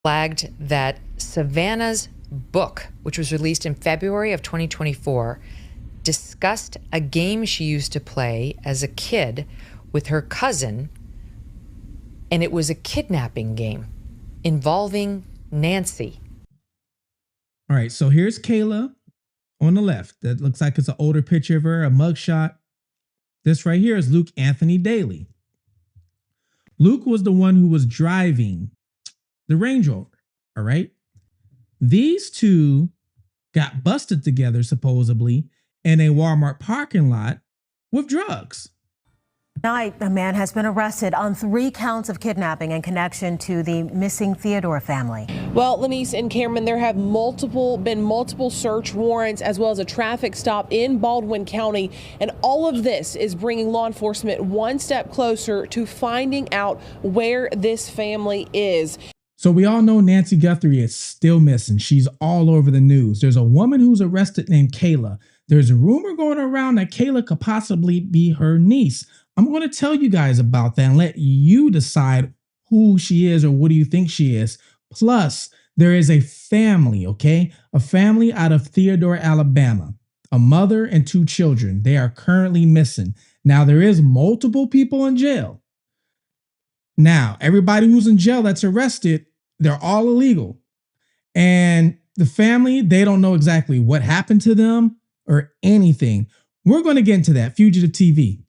flagged that Savannah's book, which was released in February of 2024, discussed a game she used to play as a kid with her cousin, and it was a kidnapping game involving Nancy. All right, so here's Kayla on the left. That looks like it's an older picture of her, a mugshot. This right here is Luke Anthony Daly. Luke was the one who was driving the Range Rover, all right? These two got busted together, supposedly, in a Walmart parking lot with drugs. Tonight, a man has been arrested on 3 counts of kidnapping in connection to the missing Theodore family. Well, Lenise and Cameron, there have been multiple search warrants as well as a traffic stop in Baldwin County. And all of this is bringing law enforcement one step closer to finding out where this family is. So we all know Nancy Guthrie is still missing. She's all over the news. There's a woman who's arrested named Kayla. There's a rumor going around that Kayla could possibly be her niece. I'm going to tell you guys about that and let you decide who she is or what do you think she is. Plus, there is a family, okay? A family out of Theodore, Alabama. A mother and 2 children. They are currently missing. Now, there is multiple people in jail. Now, everybody who's in jail that's arrested, they're all illegal. And the family, they don't know exactly what happened to them or anything. We're going to get into that. Fugitive TV.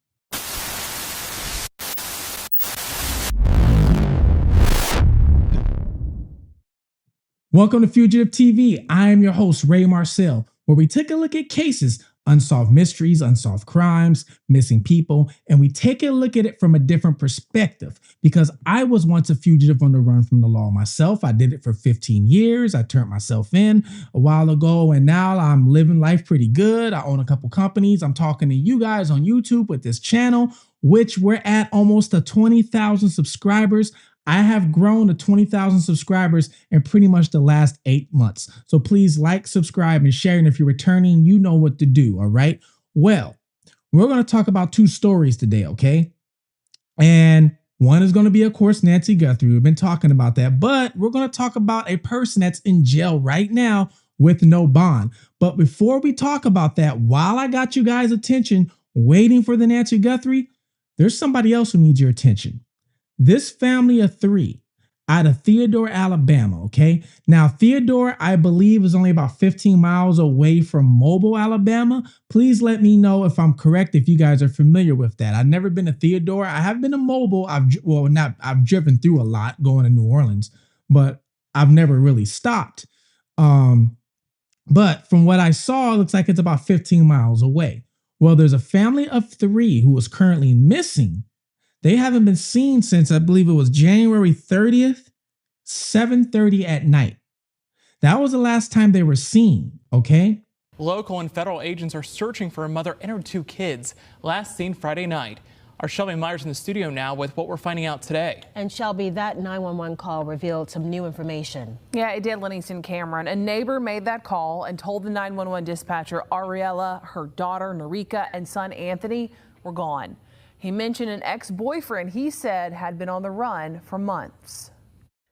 Welcome to Fugitive TV. I am your host, Ray Marcel, where we take a look at cases, unsolved mysteries, unsolved crimes, missing people, and we take a look at it from a different perspective because I was once a fugitive on the run from the law myself. I did it for 15 years. I turned myself in a while ago, and now I'm living life pretty good. I own a couple companies. I'm talking to you guys on YouTube with this channel, which we're at almost 20,000 subscribers. I have grown to 20,000 subscribers in pretty much the last 8 months. So please like, subscribe, and share. And if you're returning, you know what to do, all right? Well, we're going to talk about 2 stories today, okay? And one is going to be, of course, Nancy Guthrie. We've been talking about that. But we're going to talk about a person that's in jail right now with no bond. But before we talk about that, while I got you guys' attention waiting for the Nancy Guthrie, there's somebody else who needs your attention. This family of 3 out of Theodore, Alabama, okay? Now, Theodore, I believe, is only about 15 miles away from Mobile, Alabama. Please let me know if I'm correct, if you guys are familiar with that. I've never been to Theodore. I have been to Mobile. I've driven through a lot going to New Orleans, but I've never really stopped. But from what I saw, it looks like it's about 15 miles away. Well, there's a family of 3 who is currently missing. They haven't been seen since, I believe it was January 30th, 7:30 at night. That was the last time they were seen, okay? Local and federal agents are searching for a mother and her 2 kids, last seen Friday night. Our Shelby Myers in the studio now with what we're finding out today. And Shelby, that 911 call revealed some new information. Yeah, it did, Lenise and Cameron. A neighbor made that call and told the 911 dispatcher Ariella, her daughter Narika, and son Anthony were gone. He mentioned an ex-boyfriend he said had been on the run for months.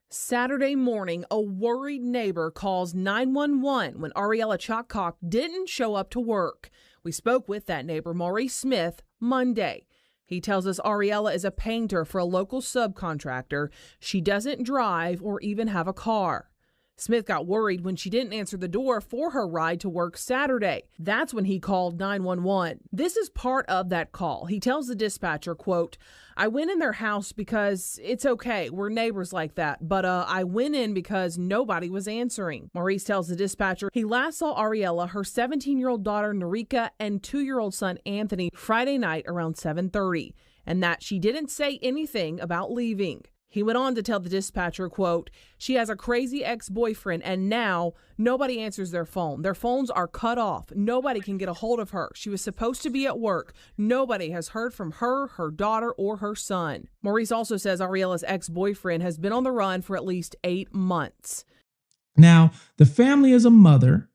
Saturday morning, a worried neighbor calls 911 when Ariella Chockock didn't show up to work. We spoke with that neighbor, Maurice Smith, Monday. He tells us Ariella is a painter for a local subcontractor. She doesn't drive or even have a car. Smith got worried when she didn't answer the door for her ride to work Saturday. That's when he called 911. This is part of that call. He tells the dispatcher, quote, "I went in their house because it's okay. We're neighbors like that. But I went in because nobody was answering." Maurice tells the dispatcher he last saw Ariella, her 17-year-old daughter Narika, and 2-year-old son Anthony Friday night around 7:30, and that she didn't say anything about leaving. He went on to tell the dispatcher, quote, "She has a crazy ex-boyfriend and now nobody answers their phone. Their phones are cut off. Nobody can get a hold of her. She was supposed to be at work. Nobody has heard from her, her daughter, or her son." Maurice also says Ariella's ex-boyfriend has been on the run for at least 8 months. Now, the family is a mother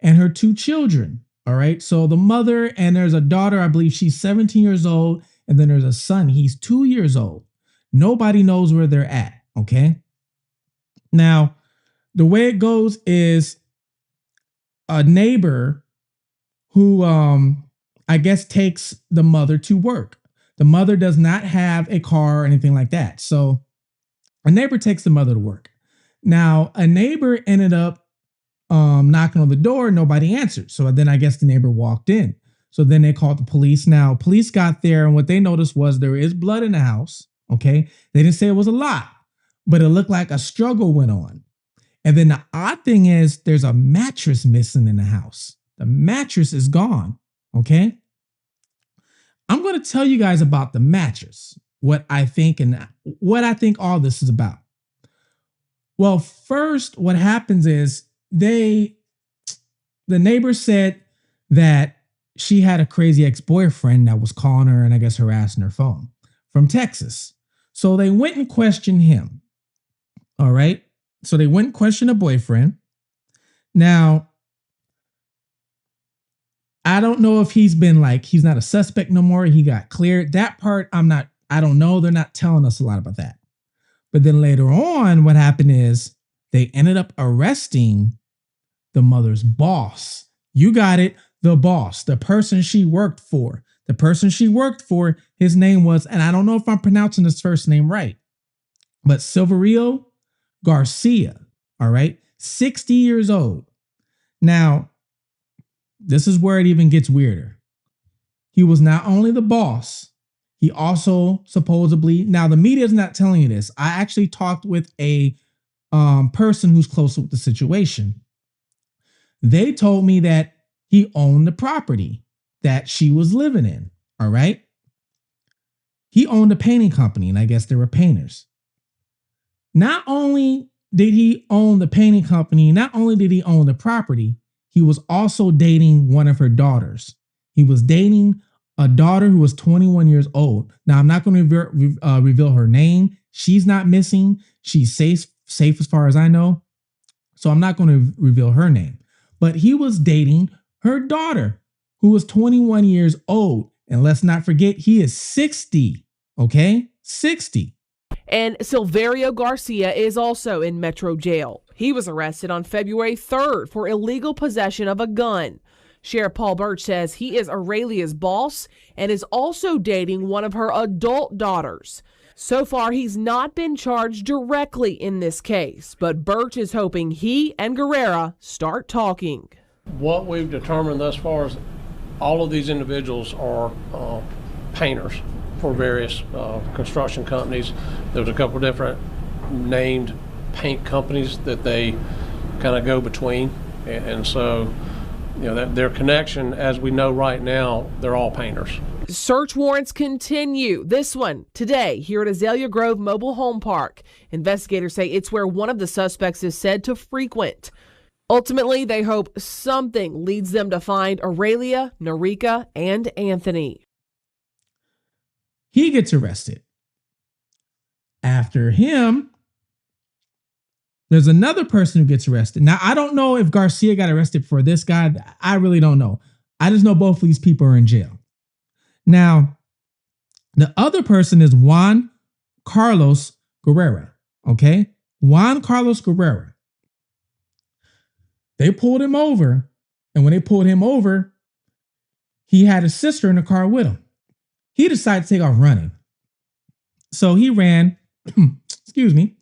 and her 2 children, all right? So the mother, and there's a daughter, I believe she's 17 years old, and then there's a son, he's 2 years old. Nobody knows where they're at, okay? Now, the way it goes is a neighbor who I guess takes the mother to work. The mother does not have a car or anything like that. So a neighbor takes the mother to work. Now, a neighbor ended up knocking on the door. Nobody answered. So then I guess the neighbor walked in. So then they called the police. Now, police got there, and what they noticed was there is blood in the house. Okay. They didn't say it was a lot, but it looked like a struggle went on. And then the odd thing is there's a mattress missing in the house. The mattress is gone. Okay. I'm going to tell you guys about the mattress, what I think and what I think all this is about. Well, first, what happens is the neighbor said that she had a crazy ex-boyfriend that was calling her and I guess harassing her phone from Texas. So they went and questioned him. All right. So they went and questioned a boyfriend. Now, I don't know if he's not a suspect no more. He got cleared. That part, I don't know. They're not telling us a lot about that. But then later on, what happened is they ended up arresting the mother's boss. You got it. The boss, the person she worked for. The person she worked for, his name was, and I don't know if I'm pronouncing his first name right, but Silverio Garcia. All right. 60 years old. Now, this is where it even gets weirder. He was not only the boss, he also supposedly, now the media is not telling you this. I actually talked with a person who's close with the situation. They told me that he owned the property that she was living in. All right. He owned a painting company, and I guess there were painters. Not only did he own the painting company, not only did he own the property, he was also dating one of her daughters. He was dating a daughter who was 21 years old. Now, I'm not going to reveal her name. She's not missing. She's safe as far as I know. So I'm not going to reveal her name. But he was dating her daughter, who was 21 years old. And let's not forget, he is 60. Okay? 60. And Silverio Garcia is also in Metro Jail. He was arrested on February 3rd for illegal possession of a gun. Sheriff Paul Birch says he is Aurelia's boss and is also dating one of her adult daughters. So far, he's not been charged directly in this case, but Birch is hoping he and Guerrera start talking. What we've determined thus far is all of these individuals are painters for various construction companies. There's a couple different named paint companies that they kind of go between, and so that their connection, as we know right now, they're all painters. Search warrants continue. This one today here at Azalea Grove Mobile Home Park. Investigators say it's where one of the suspects is said to frequent. Ultimately, they hope something leads them to find Aurelia, Narika, and Anthony. He gets arrested. After him, there's another person who gets arrested. Now, I don't know if Garcia got arrested for this guy. I really don't know. I just know both of these people are in jail. Now, the other person is Juan Carlos Guerrera. Okay? Juan Carlos Guerrera. They pulled him over. And when they pulled him over, he had his sister in the car with him. He decided to take off running. So he ran, excuse me,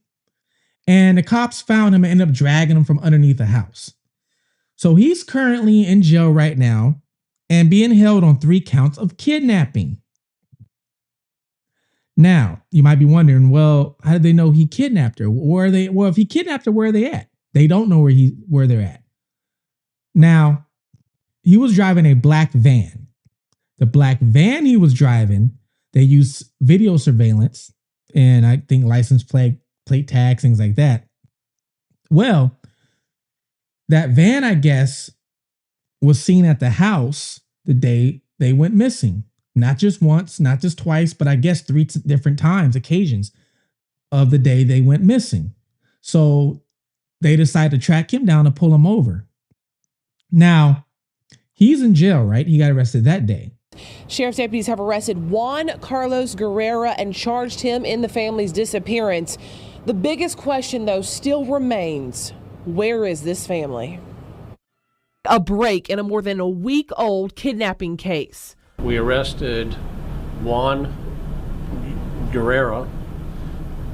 and the cops found him and ended up dragging him from underneath the house. So he's currently in jail right now and being held on 3 counts of kidnapping. Now, you might be wondering, well, how did they know he kidnapped her? Well, if he kidnapped her, where are they at? They don't know where they're at. Now, he was driving a black van. The black van he was driving, they used video surveillance and I think license plate tags, things like that. Well, that van, I guess, was seen at the house the day they went missing. Not just once, not just twice, but I guess 3 different occasions of the day they went missing. So they decided to track him down and pull him over. Now, he's in jail, right? He got arrested that day. Sheriff's deputies have arrested Juan Carlos Guerrera and charged him in the family's disappearance. The biggest question, though, still remains, where is this family? A break in a more than a week-old kidnapping case. We arrested Juan Guerrera,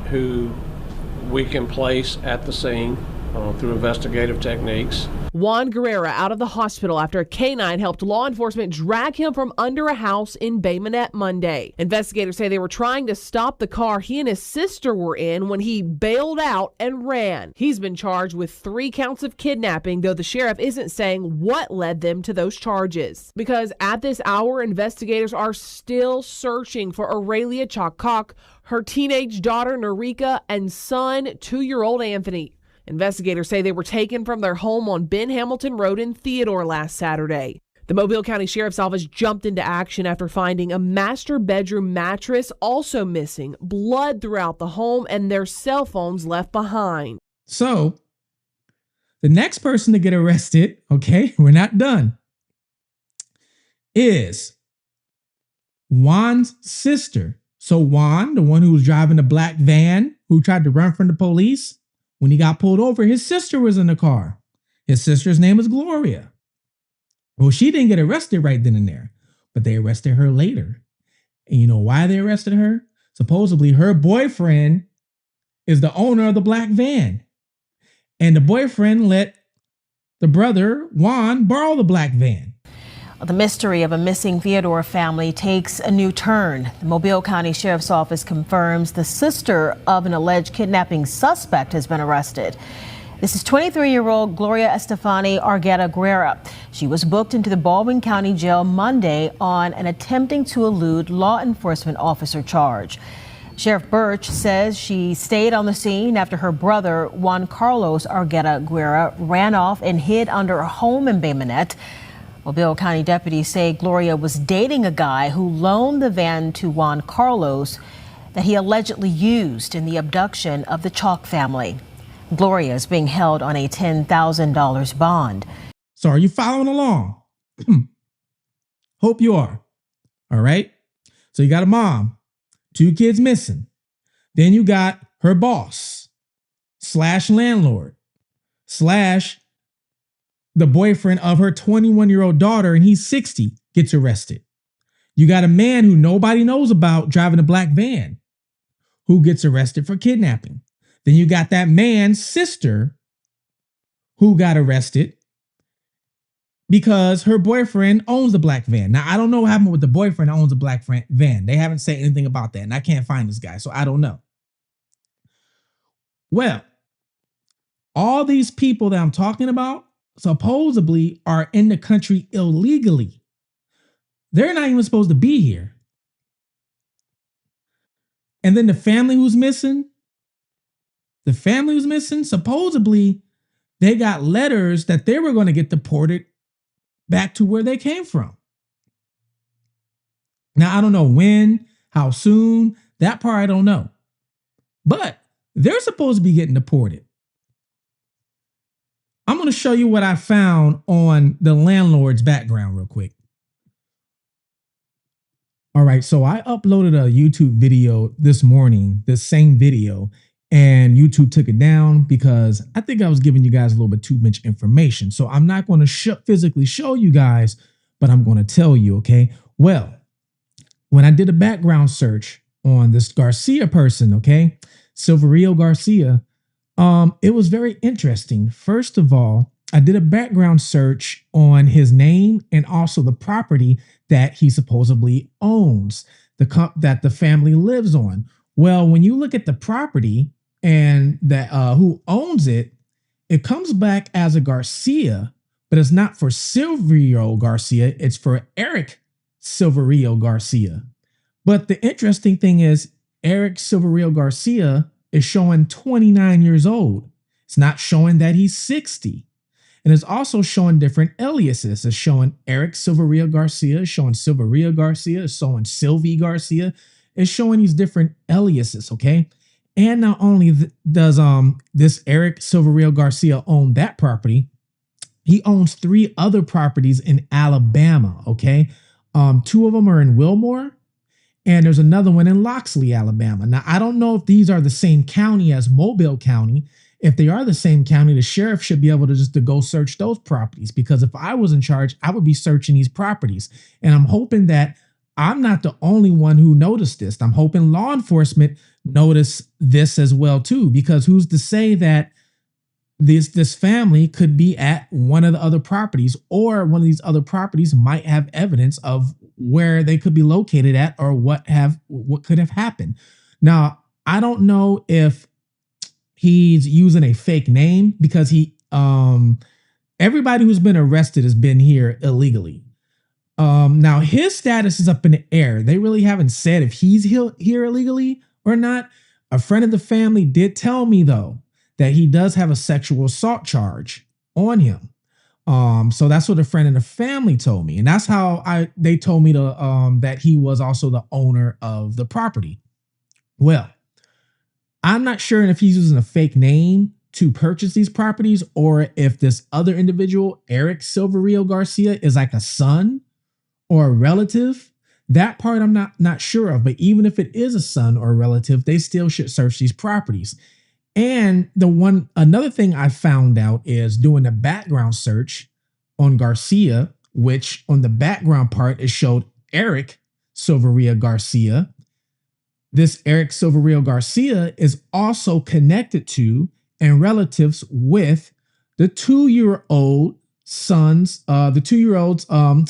who we can place at the scene through investigative techniques. Juan Guerrera out of the hospital after a canine helped law enforcement drag him from under a house in Bay Minette Monday. Investigators say they were trying to stop the car he and his sister were in when he bailed out and ran. He's been charged with 3 counts of kidnapping, though the sheriff isn't saying what led them to those charges. Because at this hour, investigators are still searching for Aurelia Chakak, her teenage daughter Narika, and son 2-year-old Anthony. Investigators say they were taken from their home on Ben Hamilton Road in Theodore last Saturday. The Mobile County Sheriff's Office jumped into action after finding a master bedroom mattress also missing, blood throughout the home, and their cell phones left behind. So the next person to get arrested, okay, we're not done, is Juan's sister. So Juan, the one who was driving the black van who tried to run from the police, when he got pulled over, his sister was in the car. His sister's name is Gloria. Well, she didn't get arrested right then and there, but they arrested her later. And you know why they arrested her? Supposedly her boyfriend is the owner of the black van. And the boyfriend let the brother, Juan, borrow the black van. The mystery of a missing Theodore family takes a new turn. The Mobile County Sheriff's Office confirms the sister of an alleged kidnapping suspect has been arrested. This is 23-year-old Gloria Estefani Argueta Guerra. She was booked into the Baldwin County Jail Monday on an attempting to elude law enforcement officer charge. Sheriff Birch says she stayed on the scene after her brother, Juan Carlos Argueta Guerra, ran off and hid under a home in Bay Minette. Mobile County deputies say Gloria was dating a guy who loaned the van to Juan Carlos that he allegedly used in the abduction of the Chalk family. Gloria is being held on a $10,000 bond. So are you following along? Hope you are. All right. So you got a mom, 2 kids missing. Then you got her boss / landlord / the boyfriend of her 21-year-old daughter, and he's 60, gets arrested. You got a man who nobody knows about driving a black van who gets arrested for kidnapping. Then you got that man's sister who got arrested because her boyfriend owns the black van. Now, I don't know what happened with the boyfriend that owns the black van. They haven't said anything about that, and I can't find this guy, so I don't know. Well, all these people that I'm talking about supposedly are in the country illegally. They're not even supposed to be here. And then the family who's missing, supposedly they got letters that they were going to get deported back to where they came from. Now, I don't know when, how soon, that part I don't know. But they're supposed to be getting deported. I'm going to show you what I found on the landlord's background real quick. All right, so I uploaded a YouTube video this morning, this same video, and YouTube took it down because I think I was giving you guys a little bit too much information. So I'm not going to physically show you guys, but I'm going to tell you, okay? Well, when I did a background search on this Garcia person, okay, Silverio Garcia, it was very interesting. First of all, I did a background search on his name and also the property that he supposedly owns, that the family lives on. Well, when you look at the property and that who owns it, it comes back as a Garcia, but it's not for Silverio Garcia. It's for Eric Silverio Garcia. But the interesting thing is Eric Silverio Garcia is showing 29 years old. It's not showing that he's 60. And it's also showing different aliases. It's showing Eric Silverio Garcia, it's showing Silverio Garcia, it's showing Sylvie Garcia. It's showing these different aliases, okay? And not only does this Eric Silverio Garcia own that property, he owns 3 other properties in Alabama, okay? 2 of them are in Wilmore, and there's another one in Loxley, Alabama. Now, I don't know if these are the same county as Mobile County. If they are the same county, the sheriff should be able to just to go search those properties, because if I was in charge, I would be searching these properties. And I'm hoping that I'm not the only one who noticed this. I'm hoping law enforcement noticed this as well too, because who's to say that this family could be at one of the other properties, or one of these other properties might have evidence of where they could be located at, or what could have happened. Now, I don't know if he's using a fake name, because everybody who's been arrested has been here illegally. Now his status is up in the air. They really haven't said if he's here illegally or not. A friend of the family did tell me though that he does have a sexual assault charge on him. So that's what a friend of the family told me, and that's how they told me that he was also the owner of the property. Well, I'm not sure if he's using a fake name to purchase these properties, or if this other individual, Eric Silverio Garcia, is like a son or a relative. That part I'm not sure of. But even if it is a son or a relative, they still should search these properties. And another thing I found out is doing a background search on Garcia, which on the background part, it showed Eric Silverio Garcia. This Eric Silverio Garcia is also connected to and relatives with the 2-year-old son's, the 2-year-old's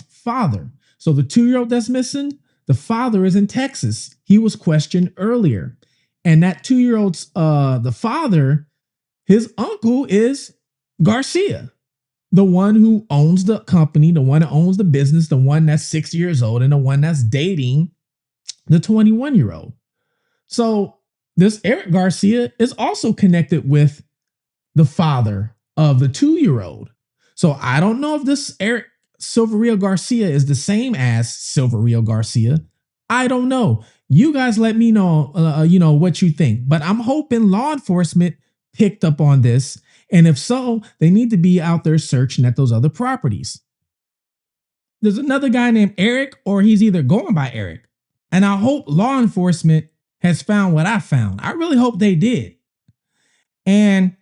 father. So the 2-year-old that's missing, the father is in Texas. He was questioned earlier. And that 2-year-old's, the father, his uncle is Garcia, the one who owns the company, the one that owns the business, the one that's 6 years old, and the one that's dating the 21-year-old. So this Eric Garcia is also connected with the father of the 2-year-old. So I don't know if this Eric Silverio Garcia is the same as Silverio Garcia. I don't know. You guys let me know, what you think. But I'm hoping law enforcement picked up on this. And if so, they need to be out there searching at those other properties. There's another guy named Eric, or he's either going by Eric. And I hope law enforcement has found what I found. I really hope they did. And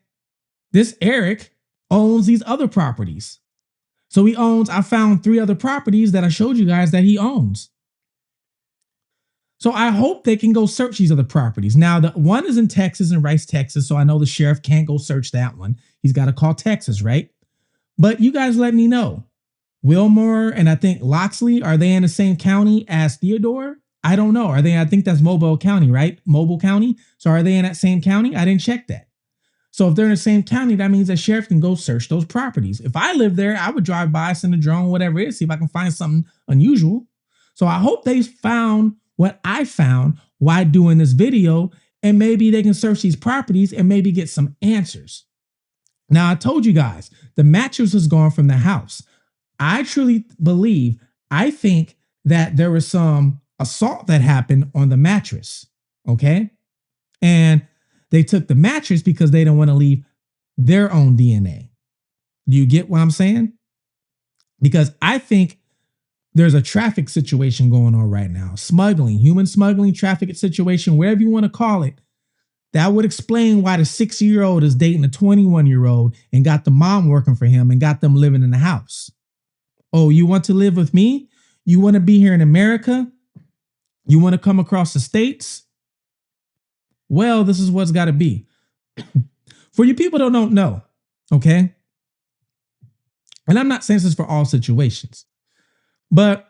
this Eric owns these other properties. So I found 3 other properties that I showed you guys that he owns. So I hope they can go search these other properties. Now, the one is in Texas, in Rice, Texas. So I know the sheriff can't go search that one. He's got to call Texas, right? But you guys let me know. Wilmore and I think Loxley, are they in the same county as Theodore? I don't know. Are they? I think that's Mobile County, right? Mobile County. So are they in that same county? I didn't check that. So if they're in the same county, that means that sheriff can go search those properties. If I lived there, I would drive by, send a drone, whatever it is, see if I can find something unusual. So I hope they found what I found while doing this video, and maybe they can search these properties and maybe get some answers. Now, I told you guys, the mattress was gone from the house. I truly I think that there was some assault that happened on the mattress, okay? And they took the mattress because they don't want to leave their own DNA. Do you get what I'm saying? Because I think there's a traffic situation going on right now. Smuggling, human smuggling, traffic situation, wherever you want to call it. That would explain why the 6-year-old is dating a 21-year-old and got the mom working for him and got them living in the house. Oh, you want to live with me? You want to be here in America? You want to come across the states? Well, this is what's got to be. For you people that don't know, okay? And I'm not saying this for all situations, but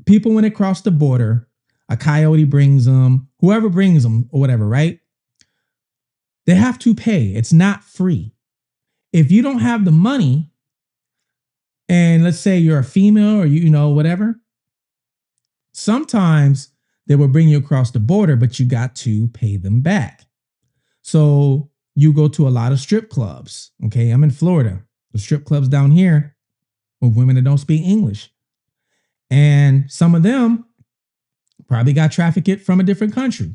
people, when they cross the border, a coyote brings them, whoever brings them or whatever, right? They have to pay. It's not free. If you don't have the money, and let's say you're a female or whatever, sometimes they will bring you across the border, but you got to pay them back. So you go to a lot of strip clubs. Okay, I'm in Florida. The strip clubs down here with women that don't speak English. And some of them probably got trafficked from a different country.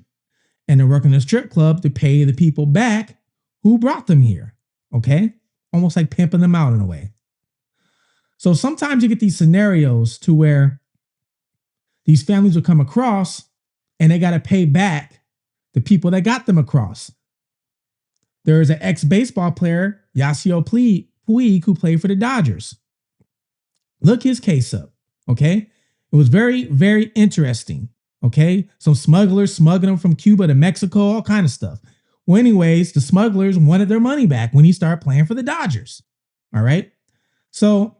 And they're working in a strip club to pay the people back who brought them here. Okay, almost like pimping them out in a way. So sometimes you get these scenarios to where these families will come across and they got to pay back the people that got them across. There is an ex-baseball player, Yasiel Puig, who played for the Dodgers. Look his case up, okay? It was very, very interesting, okay? Some smugglers smuggling him from Cuba to Mexico, all kind of stuff. Well, anyways, the smugglers wanted their money back when he started playing for the Dodgers, all right? So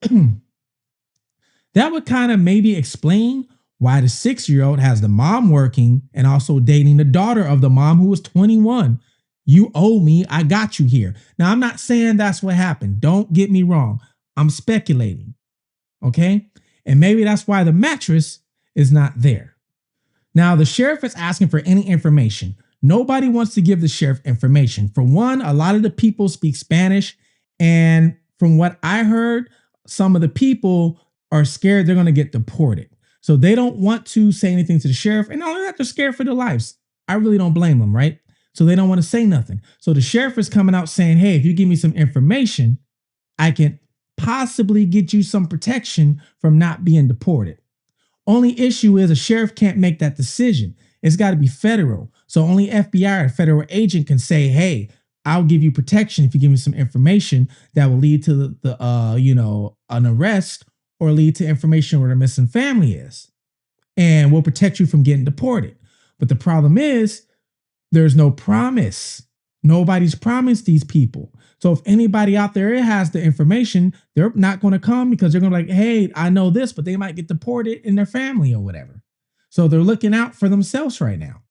that would kind of maybe explain why the 6-year-old has the mom working and also dating the daughter of the mom who was 21. You owe me, I got you here. Now, I'm not saying that's what happened. Don't get me wrong. I'm speculating, okay? And maybe that's why the mattress is not there. Now, the sheriff is asking for any information. Nobody wants to give the sheriff information. For one, a lot of the people speak Spanish. And from what I heard, some of the people are scared they're going to get deported. So they don't want to say anything to the sheriff. And not only that, they're scared for their lives. I really don't blame them, right? So they don't want to say nothing. So the sheriff is coming out saying, hey, if you give me some information, I can possibly get you some protection from not being deported. Only issue is a sheriff can't make that decision. It's got to be federal. So only FBI or a federal agent can say, hey, I'll give you protection if you give me some information that will lead to an arrest or lead to information where the missing family is. And we'll protect you from getting deported. But the problem is there's no promise. Nobody's promised these people. So if anybody out there has the information, they're not going to come because they're going to be like, hey, I know this, but they might get deported in their family or whatever. So they're looking out for themselves right now.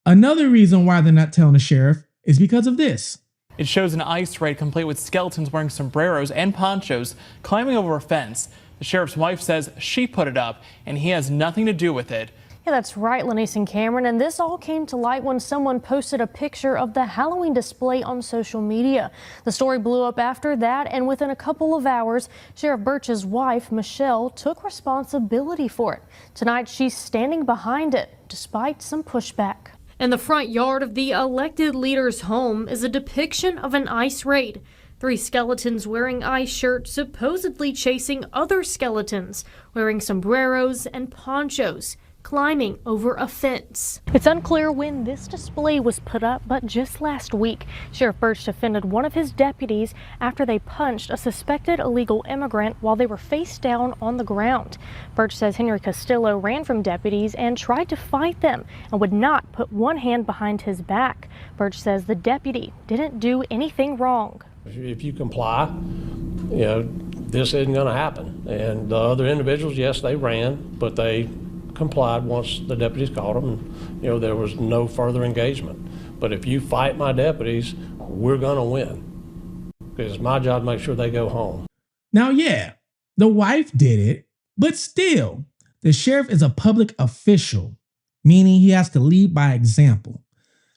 Another reason why they're not telling the sheriff is because of this. It shows an ICE raid complete with skeletons wearing sombreros and ponchos climbing over a fence. The sheriff's wife says she put it up and he has nothing to do with it. Yeah, that's right, Lenise and Cameron. And this all came to light when someone posted a picture of the Halloween display on social media. The story blew up after that, and within a couple of hours, Sheriff Birch's wife, Michelle, took responsibility for it. Tonight, she's standing behind it, despite some pushback. In the front yard of the elected leader's home is a depiction of an ICE raid. 3 skeletons wearing ICE shirts supposedly chasing other skeletons wearing sombreros and ponchos, climbing over a fence. It's unclear when this display was put up, but just last week, Sheriff Birch defended one of his deputies after they punched a suspected illegal immigrant while they were face down on the ground. Birch says Henry Castillo ran from deputies and tried to fight them and would not put one hand behind his back. Birch says the deputy didn't do anything wrong. If you comply, this isn't going to happen. And the other individuals, yes, they ran, but they complied once the deputies caught them, and there was no further engagement. But if you fight my deputies, we're gonna win, because it's my job to make sure they go home. Now, yeah, the wife did it, but still, the sheriff is a public official, meaning he has to lead by example.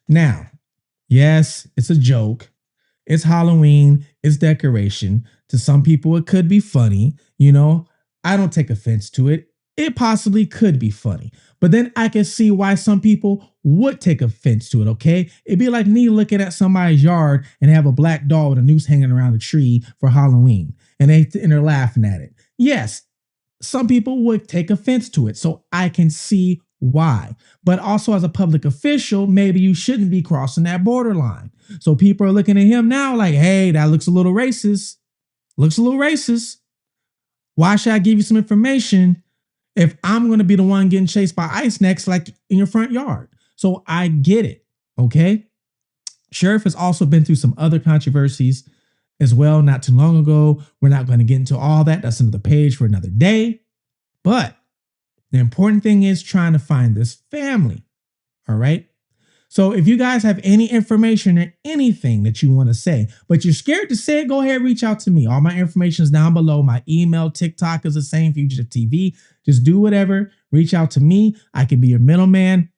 Now, yes, it's a joke. It's Halloween. It's decoration. To some people, it could be funny. I don't take offense to it. It possibly could be funny, but then I can see why some people would take offense to it, okay? It'd be like me looking at somebody's yard and have a black doll with a noose hanging around a tree for Halloween, and they're laughing at it. Yes, some people would take offense to it, so I can see why. But also as a public official, maybe you shouldn't be crossing that borderline. So people are looking at him now like, hey, that looks a little racist. Looks a little racist. Why should I give you some information if I'm going to be the one getting chased by ICE next, like in your front yard? So I get it, okay? Sheriff has also been through some other controversies as well not too long ago. We're not going to get into all that. That's another page for another day. But the important thing is trying to find this family, all right? So if you guys have any information or anything that you want to say, but you're scared to say it, go ahead, reach out to me. All my information is down below. My email, TikTok is the same, Fugitive TV. Just do whatever. Reach out to me. I can be your middleman.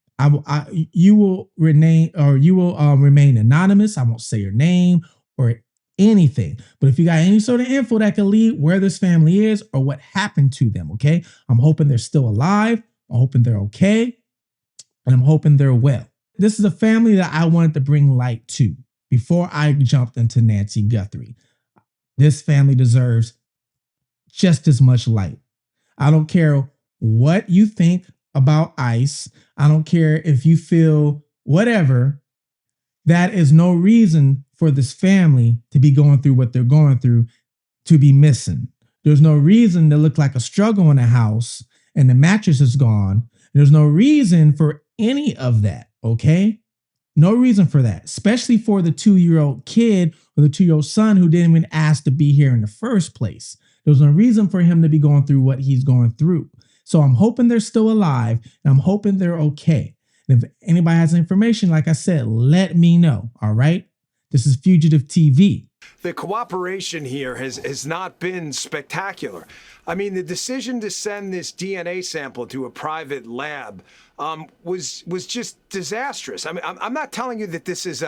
You will remain anonymous. I won't say your name or anything. But if you got any sort of info that can lead where this family is or what happened to them, okay? I'm hoping they're still alive. I'm hoping they're okay. And I'm hoping they're well. This is a family that I wanted to bring light to before I jumped into Nancy Guthrie. This family deserves just as much light. I don't care what you think about ICE. I don't care if you feel whatever. That is no reason for this family to be going through what they're going through, to be missing. There's no reason to look like a struggle in the house and the mattress is gone. There's no reason for any of that, okay? No reason for that, especially for the 2-year-old kid or the 2-year-old son who didn't even ask to be here in the first place. There's no reason for him to be going through what he's going through. So I'm hoping they're still alive and I'm hoping they're okay. And if anybody has information, like I said, let me know, all right? This is Fugitive TV. The cooperation here has not been spectacular. I mean, the decision to send this DNA sample to a private lab was just disastrous. I mean, I'm not telling you that this is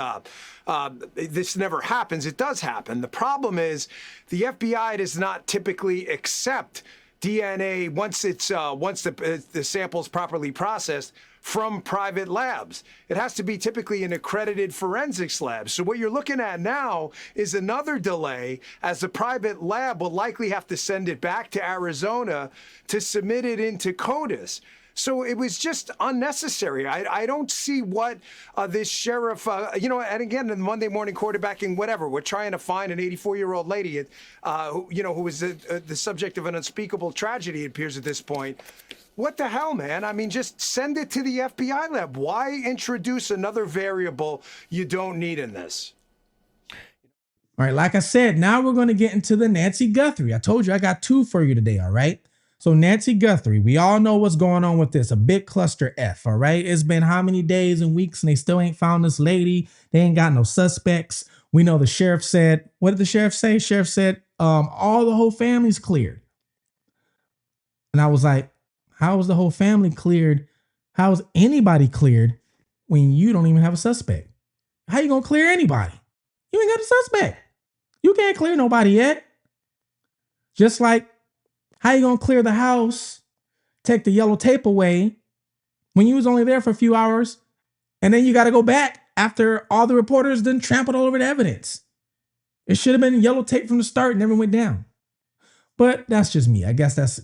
this never happens. It does happen. The problem is the FBI does not typically accept DNA once the sample is properly processed from private labs. It has to be typically an accredited forensics lab. So what you're looking at now is another delay, as the private lab will likely have to send it back to Arizona to submit it into CODIS. So it was just unnecessary. I don't see what this sheriff, and again, in the Monday morning quarterbacking, whatever, we're trying to find an 84-year-old lady, who was the subject of an unspeakable tragedy, it appears at this point. What the hell, man? I mean, just send it to the FBI lab. Why introduce another variable you don't need in this? All right, like I said, now we're going to get into the Nancy Guthrie. I told you I got 2 for you today, all right? So Nancy Guthrie, we all know what's going on with this, a big cluster F, all right? It's been how many days and weeks and they still ain't found this lady. They ain't got no suspects. We know the sheriff said, what did the sheriff say? Sheriff said, the whole family's cleared. And I was like, how was the whole family cleared? How is anybody cleared when you don't even have a suspect? How you gonna clear anybody? You ain't got a suspect. You can't clear nobody yet. Just like, how you gonna clear the house, take the yellow tape away when you was only there for a few hours, and then you got to go back after all the reporters done trampled all over the evidence? It should have been yellow tape from the start and never went down. But that's just me. I guess that's,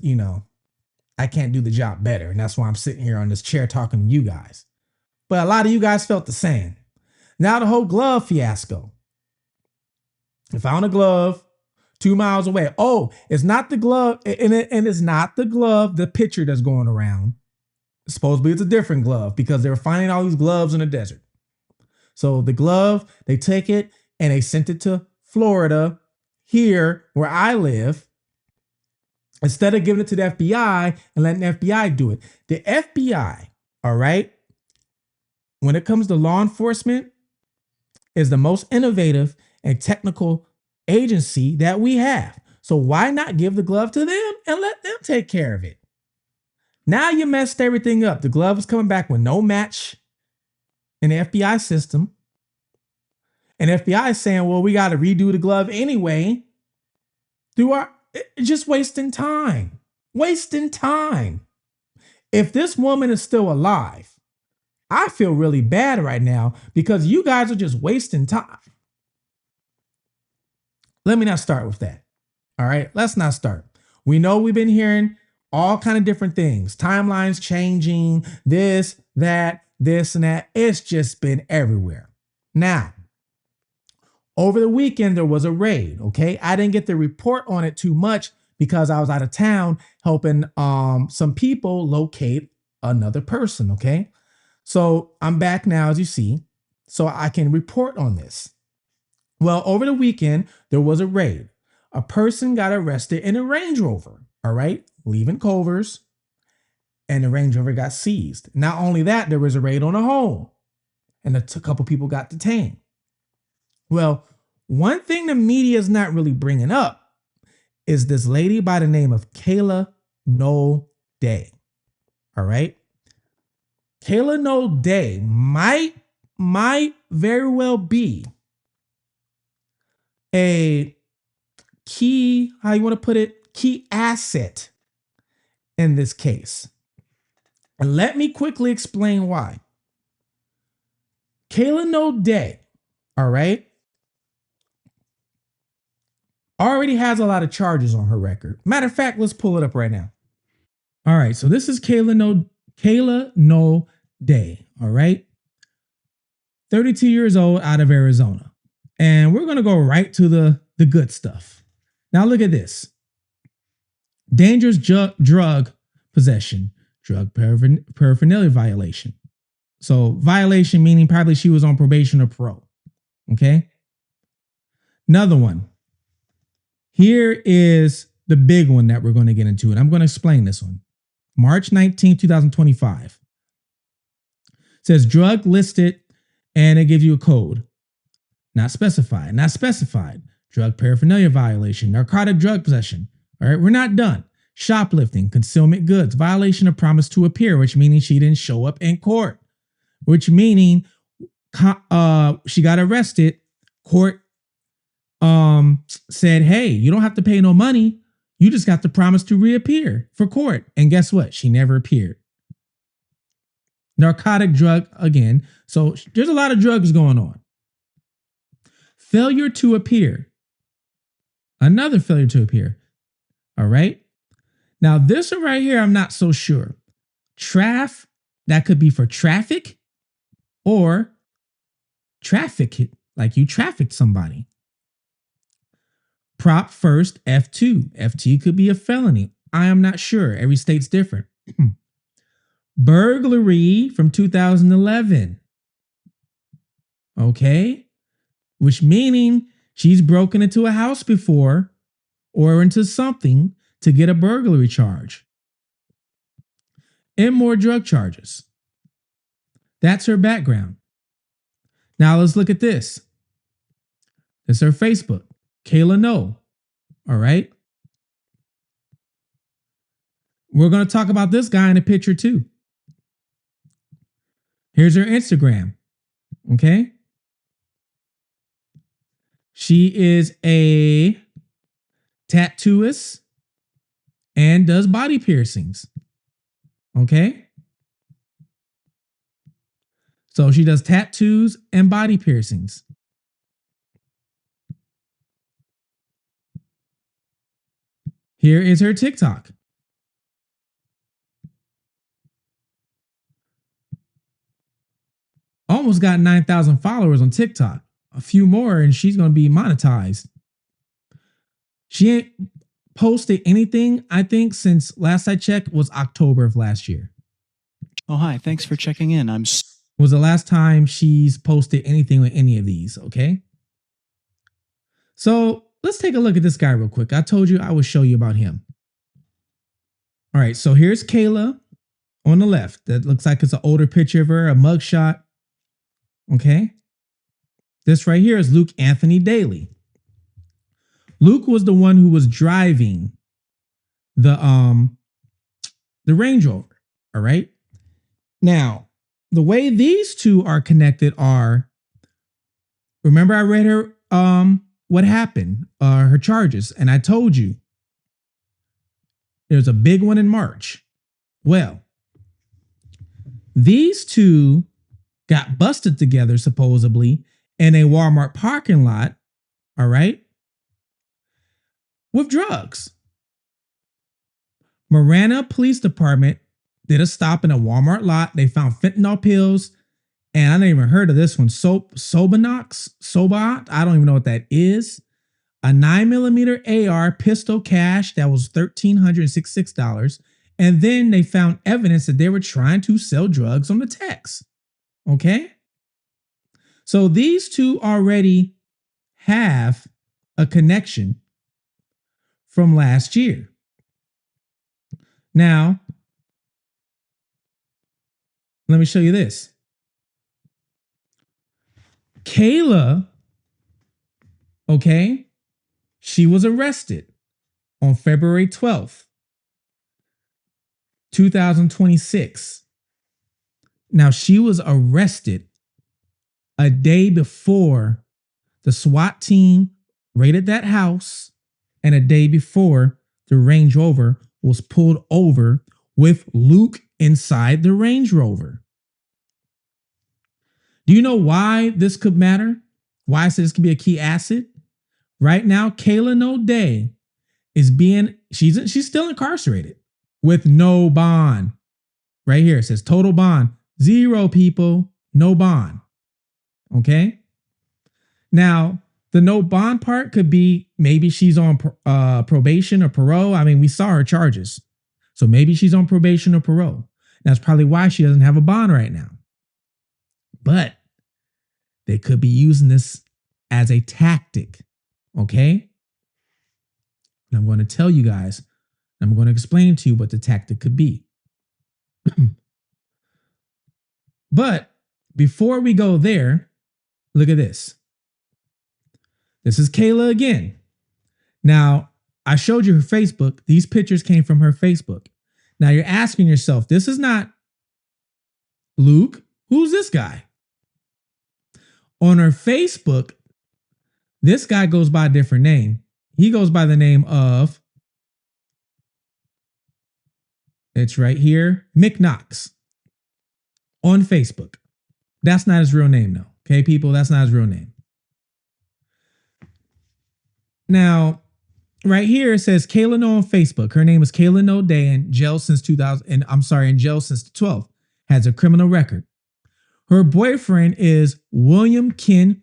I can't do the job better. And that's why I'm sitting here on this chair talking to you guys. But a lot of you guys felt the same. Now the whole glove fiasco. I found a glove 2 miles away. Oh, it's not the glove. And it's not the glove, the picture that's going around. Supposedly it's a different glove because they were finding all these gloves in the desert. So the glove, they take it and they sent it to Florida, here where I live, instead of giving it to the FBI and letting the FBI do it. The FBI, all right, when it comes to law enforcement, is the most innovative and technical agency that we have. So why not give the glove to them and let them take care of it? Now you messed everything up. The glove is coming back with no match in the FBI system. And FBI is saying, well, we got to redo the glove anyway. Just wasting time. Wasting time. If this woman is still alive, I feel really bad right now because you guys are just wasting time. Let me not start with that. All right, let's not start. We know we've been hearing all kind of different things. Timelines changing, this, that, this, and that. It's just been everywhere. Now, over the weekend, there was a raid, okay? I didn't get the report on it too much because I was out of town helping some people locate another person, okay? So I'm back now, as you see, so I can report on this. Well, over the weekend, there was a raid. A person got arrested in a Range Rover, all right, leaving Culver's, and the Range Rover got seized. Not only that, there was a raid on a home, and a couple people got detained. Well, one thing the media is not really bringing up is this lady by the name of Kayla Noel Day, all right? Kayla Noel Day might very well be a key, how you want to put it, key asset in this case. And let me quickly explain why. Kayla Noel Day, all right, already has a lot of charges on her record. Matter of fact, let's pull it up right now. All right, so this is Kayla Kayla Noel, all right? 32 years old, out of Arizona. And we're going to go right to the good stuff. Now look at this. Dangerous drug possession, drug paraphernalia violation. So violation meaning probably she was on probation or parole. Okay. Another one. Here is the big one that we're going to get into, and I'm going to explain this one. March 19, 2025. It says drug listed, and it gives you a code. Not specified. Not specified. Drug paraphernalia violation. Narcotic drug possession. All right, we're not done. Shoplifting, concealment goods, violation of promise to appear, which meaning she didn't show up in court, which meaning she got arrested. Court said, hey, you don't have to pay no money. You just got to promise to reappear for court. And guess what? She never appeared. Narcotic drug again. So there's a lot of drugs going on. Failure to appear. Another failure to appear. All right. Now, this one right here, I'm not so sure. That could be for traffic or traffic, like you trafficked somebody. Prop first, F2. FT could be a felony. I am not sure. Every state's different. Burglary from 2011. Okay. Which meaning she's broken into a house before or into something to get a burglary charge. And more drug charges. That's her background. Now let's look at this. It's her Facebook. Kayla Noel. All right. We're going to talk about this guy in a picture too. Here's her Instagram. Okay. She is a tattooist and does body piercings. Okay. So she does tattoos and body piercings. Here is her TikTok. Almost got 9,000 followers on TikTok. A few more and she's going to be monetized. She ain't posted anything, I think, since last I checked was October of last year. Oh, hi. Thanks for checking in. Was the last time she's posted anything with any of these, okay? So let's take a look at this guy real quick. I told you I would show you about him. All right, so here's Kayla on the left. That looks like it's an older picture of her, a mugshot. Okay. This right here is Luke Anthony Daly. Luke was the one who was driving the Range Rover. All right. Now, the way these two are connected are, remember I read her what happened, her charges, and I told you there's a big one in March. Well, these two got busted together supposedly in a Walmart parking lot, all right, with drugs. Marana Police Department did a stop in a Walmart lot. They found fentanyl pills, and I never even heard of this one. Sobot, I don't even know what that is. A 9mm AR pistol cache that was $1,366. And then they found evidence that they were trying to sell drugs on the text. Okay. So these two already have a connection from last year. Now, let me show you this. Kayla, okay, she was arrested on February 12th, 2026. Now, she was arrested a day before the SWAT team raided that house and a day before the Range Rover was pulled over with Luke inside the Range Rover. Do you know why this could matter? Why I said this could be a key asset? Right now, Kayla Noel is she's still incarcerated with no bond. Right here, it says total bond, 0 people, no bond. Okay. Now, the no bond part could be maybe she's on probation or parole. I mean, we saw her charges. So maybe she's on probation or parole. That's probably why she doesn't have a bond right now. But they could be using this as a tactic. Okay. And I'm going to tell you guys, I'm going to explain to you what the tactic could be. But before we go there, look at this. This is Kayla again. Now, I showed you her Facebook. These pictures came from her Facebook. Now you're asking yourself, this is not Luke. Who's this guy? On her Facebook, this guy goes by a different name. He goes by the name of, it's right here, Mick Knox on Facebook. That's not his real name, though. Okay, people, that's not his real name. Now, right here it says Kayla Noel on Facebook. Her name is Kayla Noel Day, in jail since 2000, and I'm sorry, in jail since 12. Has a criminal record. Her boyfriend is William Ken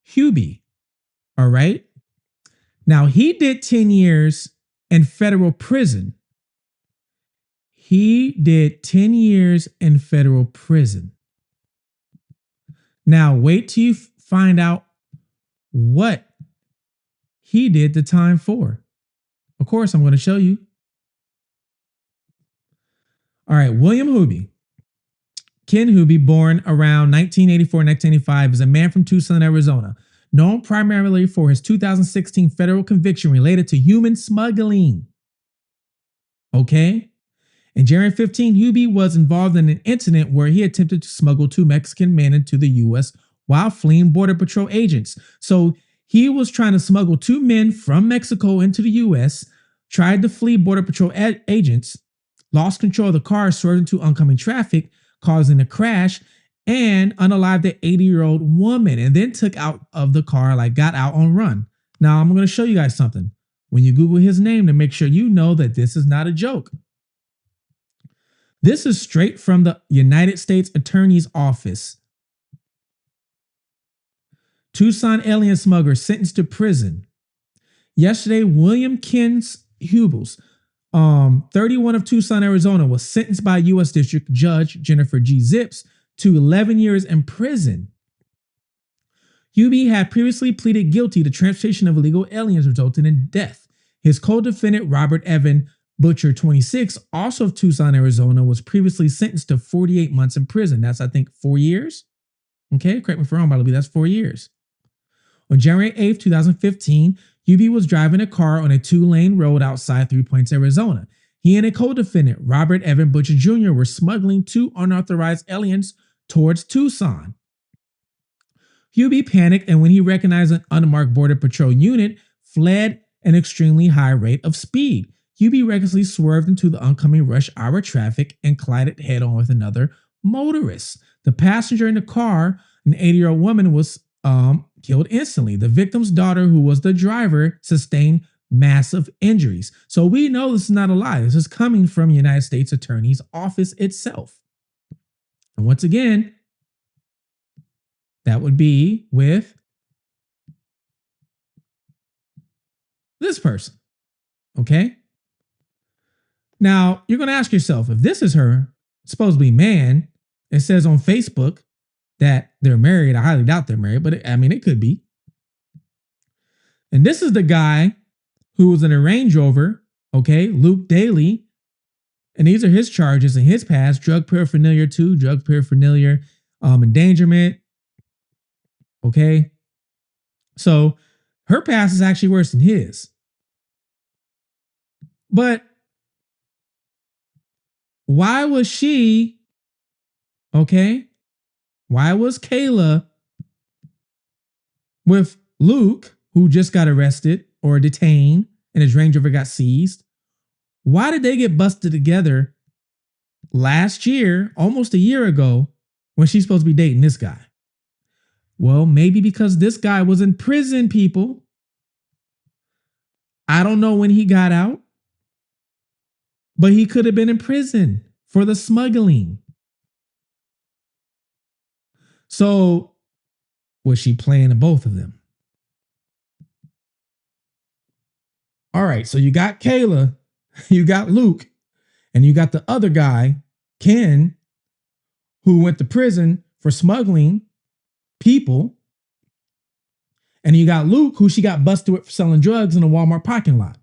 Hubie. All right. Now he did 10 years in federal prison. He did 10 years in federal prison. Now wait till you find out what he did the time for. Of course, I'm going to show you. All right, William Hubie. Ken Hubie, born around 1984-1985, is a man from Tucson, Arizona, known primarily for his 2016 federal conviction related to human smuggling. Okay? In January 15, Hubie was involved in an incident where he attempted to smuggle 2 Mexican men into the U.S. while fleeing Border Patrol agents. So he was trying to smuggle 2 men from Mexico into the U.S., tried to flee Border Patrol agents, lost control of the car, swerved into oncoming traffic, causing a crash, and unalived the 80-year-old woman, and then took out of the car, got out on run. Now, I'm going to show you guys something. When you Google his name, to make sure you know that this is not a joke. This is straight from the United States Attorney's Office. Tucson alien smuggler sentenced to prison. Yesterday, William Ken Hubels, 31 of Tucson, Arizona, was sentenced by U.S. District Judge Jennifer G. Zips to 11 years in prison. Hubie had previously pleaded guilty to transportation of illegal aliens resulting in death. His co-defendant, Robert Evan Butcher, 26, also of Tucson, Arizona, was previously sentenced to 48 months in prison. That's, I think, 4 years. Okay, correct me if I'm wrong, but I believe that's 4 years. On January 8th, 2015, Hubie was driving a car on a 2-lane road outside 3 Points, Arizona. He and a co-defendant, Robert Evan Butcher Jr., were smuggling 2 unauthorized aliens towards Tucson. Hubie panicked, and when he recognized an unmarked Border Patrol unit, fled an extremely high rate of speed. Hubie recklessly swerved into the oncoming rush hour traffic and collided head-on with another motorist. The passenger in the car, an 80-year-old woman, was killed instantly. The victim's daughter, who was the driver, sustained massive injuries. So we know this is not a lie. This is coming from the United States Attorney's Office itself. And once again, that would be with this person. Okay? Now, you're going to ask yourself, if this is her supposedly man, it says on Facebook that they're married. I highly doubt they're married, but it could be. And this is the guy who was in a Range Rover, okay, Luke Daly. And these are his charges in his past: drug paraphernalia 2, drug paraphernalia, endangerment. Okay. So her past is actually worse than his. But why was she, okay? Why was Kayla with Luke, who just got arrested or detained and his Range Rover got seized? Why did they get busted together last year, almost a year ago, when she's supposed to be dating this guy? Well, maybe because this guy was in prison, people. I don't know when he got out, but he could have been in prison for the smuggling. So was she playing to both of them? All right, so you got Kayla, you got Luke, and you got the other guy, Ken, who went to prison for smuggling people. And you got Luke, who she got busted with for selling drugs in a Walmart parking lot.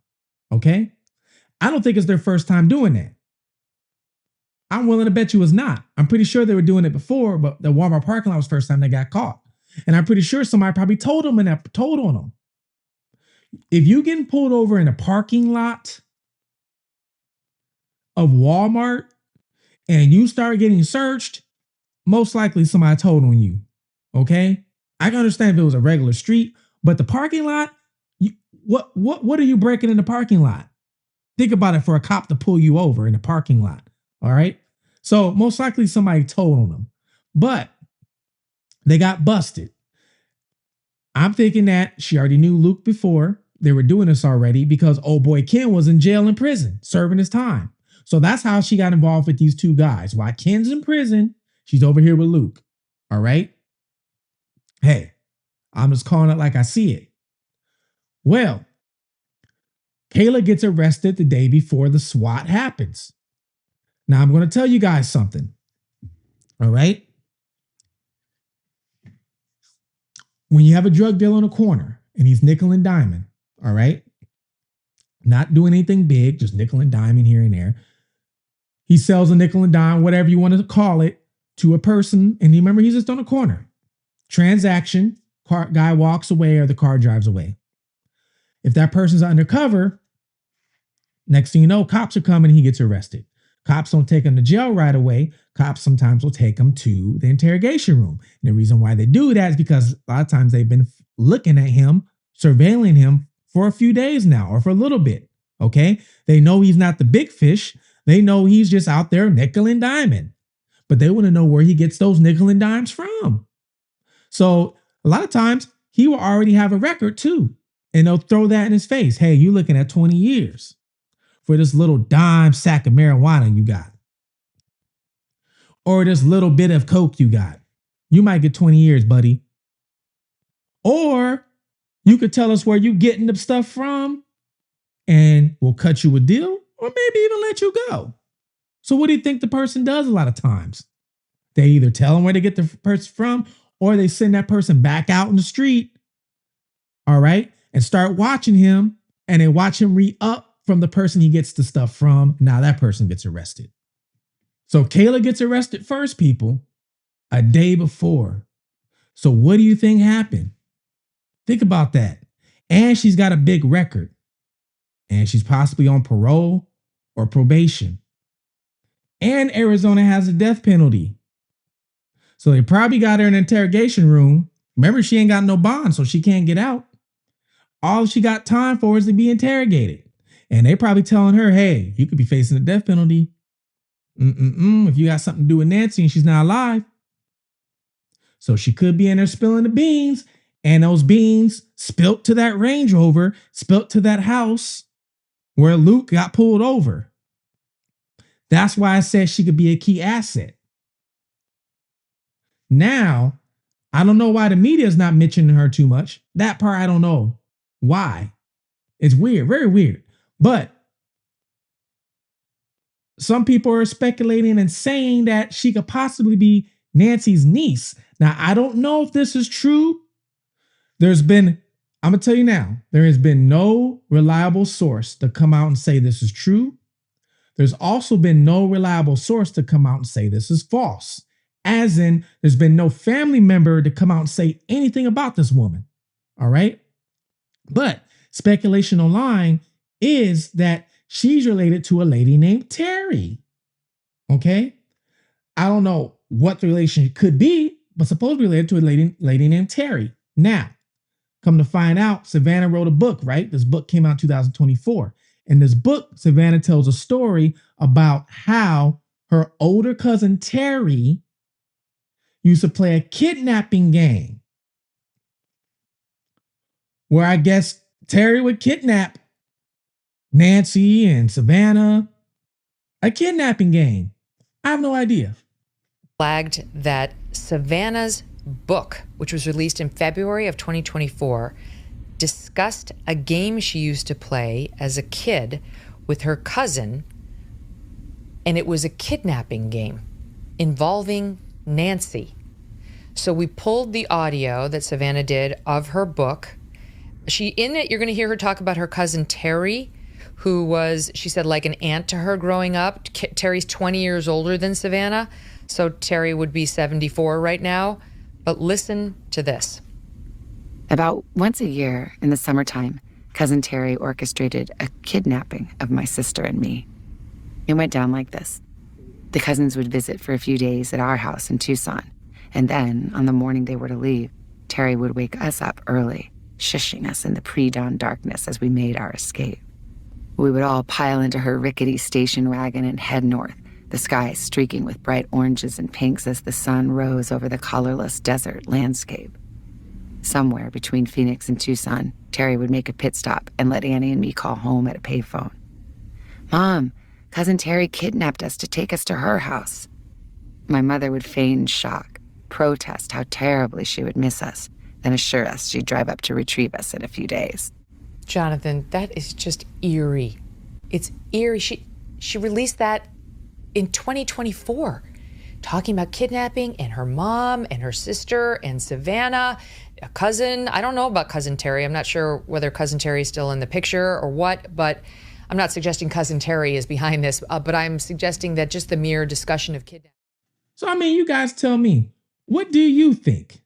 Okay? I don't think it's their first time doing that. I'm willing to bet you it's not. I'm pretty sure they were doing it before, but the Walmart parking lot was the first time they got caught. And I'm pretty sure somebody probably told them and told on them. If you getting pulled over in a parking lot of Walmart and you start getting searched, most likely somebody told on you. Okay? I can understand if it was a regular street, but the parking lot, what are you breaking in the parking lot? Think about it for a cop to pull you over in the parking lot. All right. So most likely somebody told on them, but they got busted. I'm thinking that she already knew Luke before. They were doing this already because old boy Ken was in jail and prison serving his time. So that's how she got involved with these two guys. While Ken's in prison, she's over here with Luke. All right. Hey, I'm just calling it like I see it. Well, Kayla gets arrested the day before the SWAT happens. Now, I'm going to tell you guys something. All right. When you have a drug dealer on a corner and he's nickel and diming, all right, not doing anything big, just nickel and diming here and there. He sells a nickel and dime, whatever you want to call it, to a person. And remember, he's just on a corner. Transaction, guy walks away or the car drives away. If that person's undercover, next thing you know, cops are coming and he gets arrested. Cops don't take him to jail right away. Cops sometimes will take him to the interrogation room. And the reason why they do that is because a lot of times they've been looking at him, surveilling him for a few days now or for a little bit. Okay. They know he's not the big fish. They know he's just out there nickel and diming, but they want to know where he gets those nickel and dimes from. So a lot of times he will already have a record too. And they'll throw that in his face. Hey, you're looking at 20 years for this little dime sack of marijuana you got. Or this little bit of coke you got. You might get 20 years, buddy. Or you could tell us where you're getting the stuff from and we'll cut you a deal or maybe even let you go. So what do you think the person does a lot of times? They either tell them where to get the person from or they send that person back out in the street. All right. And start watching him and they watch him re-up from the person he gets the stuff from. Now that person gets arrested. So Kayla gets arrested first, people, a day before. So what do you think happened? Think about that. And she's got a big record. And she's possibly on parole or probation. And Arizona has a death penalty. So they probably got her in an interrogation room. Remember, she ain't got no bond, so she can't get out. All she got time for is to be interrogated. And they probably telling her, hey, you could be facing a death penalty. If you got something to do with Nancy and she's not alive. So she could be in there spilling the beans, and those beans spilt to that Range Rover, spilt to that house where Luke got pulled over. That's why I said she could be a key asset. Now, I don't know why the media is not mentioning her too much. That part, I don't know why. It's weird, very weird. But some people are speculating and saying that she could possibly be Nancy's niece. Now, I don't know if this is true. I'm going to tell you now, there has been no reliable source to come out and say this is true. There's also been no reliable source to come out and say this is false. As in, there's been no family member to come out and say anything about this woman. All right. But speculation online is that she's related to a lady named Terry. Okay. I don't know what the relation could be, but supposedly related to a lady named Terry. Now, come to find out, Savannah wrote a book, right? This book came out in 2024. In this book, Savannah tells a story about how her older cousin Terry used to play a kidnapping game where I guess Terry would kidnap Nancy and Savannah. A kidnapping game. I have no idea. Flagged that Savannah's book, which was released in February of 2024, discussed a game she used to play as a kid with her cousin, and it was a kidnapping game involving Nancy. So we pulled the audio that Savannah did of her book. In it, you're going to hear her talk about her cousin Terry, who was, she said, like an aunt to her growing up. Terry's 20 years older than Savannah, so Terry would be 74 right now. But listen to this. About once a year in the summertime, Cousin Terry orchestrated a kidnapping of my sister and me. It went down like this. The cousins would visit for a few days at our house in Tucson, and then, on the morning they were to leave, Terry would wake us up early, shushing us in the pre-dawn darkness as we made our escape. We would all pile into her rickety station wagon and head north, the sky streaking with bright oranges and pinks as the sun rose over the colorless desert landscape. Somewhere between Phoenix and Tucson, Terry would make a pit stop and let Annie and me call home at a payphone. "Mom, Cousin Terry kidnapped us to take us to her house." My mother would feign shock, protest how terribly she would miss us, then assure us she'd drive up to retrieve us in a few days. Jonathan, that is just eerie. It's eerie. She released that in 2024, talking about kidnapping and her mom and her sister and Savannah, a cousin. I don't know about Cousin Terry. I'm not sure whether Cousin Terry is still in the picture or what, but I'm not suggesting Cousin Terry is behind this, but I'm suggesting that just the mere discussion of kidnapping. So, I mean, you guys tell me, what do you think?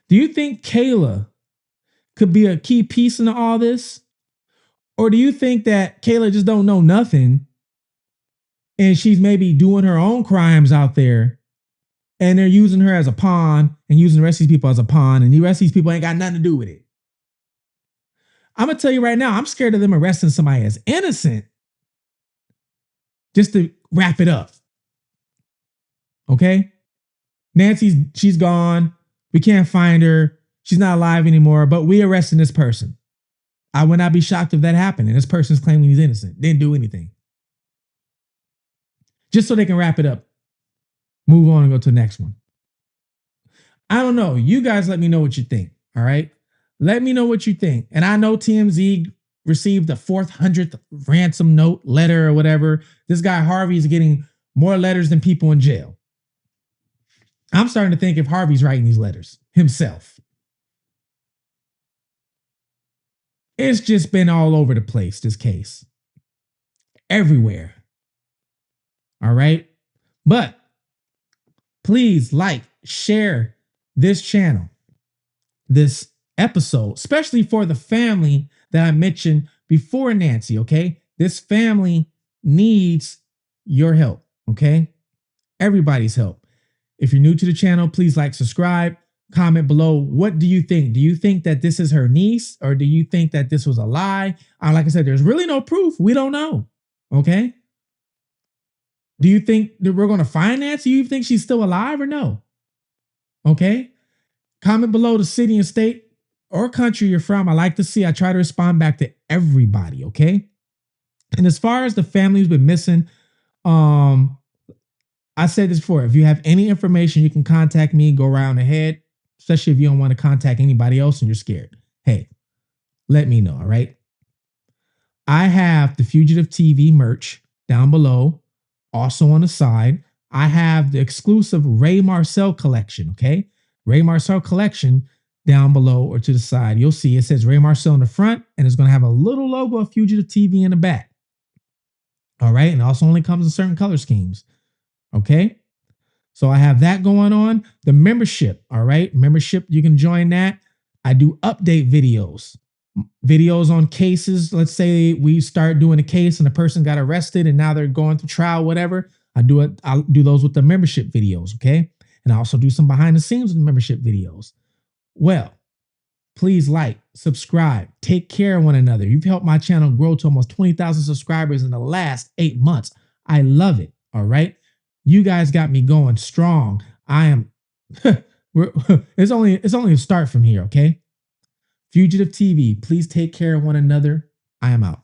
Do you think Kayla could be a key piece in all this? Or do you think that Kayla just don't know nothing and she's maybe doing her own crimes out there and they're using her as a pawn and using the rest of these people as a pawn and the rest of these people ain't got nothing to do with it? I'm going to tell you right now, I'm scared of them arresting somebody as innocent just to wrap it up. Okay? She's gone. We can't find her. She's not alive anymore, but we arresting this person. I would not be shocked if that happened and this person's claiming he's innocent. Didn't do anything. Just so they can wrap it up. Move on and go to the next one. I don't know. You guys let me know what you think. All right? Let me know what you think. And I know TMZ received the 400th ransom note letter or whatever. This guy Harvey is getting more letters than people in jail. I'm starting to think if Harvey's writing these letters himself. It's just been all over the place, this case. Everywhere. All right? But please like, share this channel, this episode, especially for the family that I mentioned before Nancy, okay? This family needs your help, okay? Everybody's help. If you're new to the channel, please like, subscribe, comment below. What do you think? Do you think that this is her niece or do you think that this was a lie? Like I said, there's really no proof. We don't know, okay? Do you think that we're going to find Nancy? Do you think she's still alive or no? Okay? Comment below the city and state or country you're from. I like to see. I try to respond back to everybody, okay? And as far as the family who's been missing, I said this before. If you have any information, you can contact me. Go around ahead, especially if you don't want to contact anybody else and you're scared. Hey, let me know, all right? I have the Fugitive TV merch down below. Also on the side, I have the exclusive Ray Marcel collection, okay? Ray Marcel collection down below or to the side. You'll see it says Ray Marcel in the front and it's going to have a little logo of Fugitive TV in the back. All right? And it also only comes in certain color schemes. Okay? So I have that going on. The membership, all right? Membership, you can join that. I do update videos. Videos on cases. Let's say we start doing a case and the person got arrested and now they're going through trial, whatever. I'll do those with the membership videos, okay? And I also do some behind the scenes with the membership videos. Well, please like, subscribe, take care of one another. You've helped my channel grow to almost 20,000 subscribers in the last 8 months. I love it, all right? You guys got me going strong. I am, it's only a start from here, okay? Fugitive TV, please take care of one another. I am out.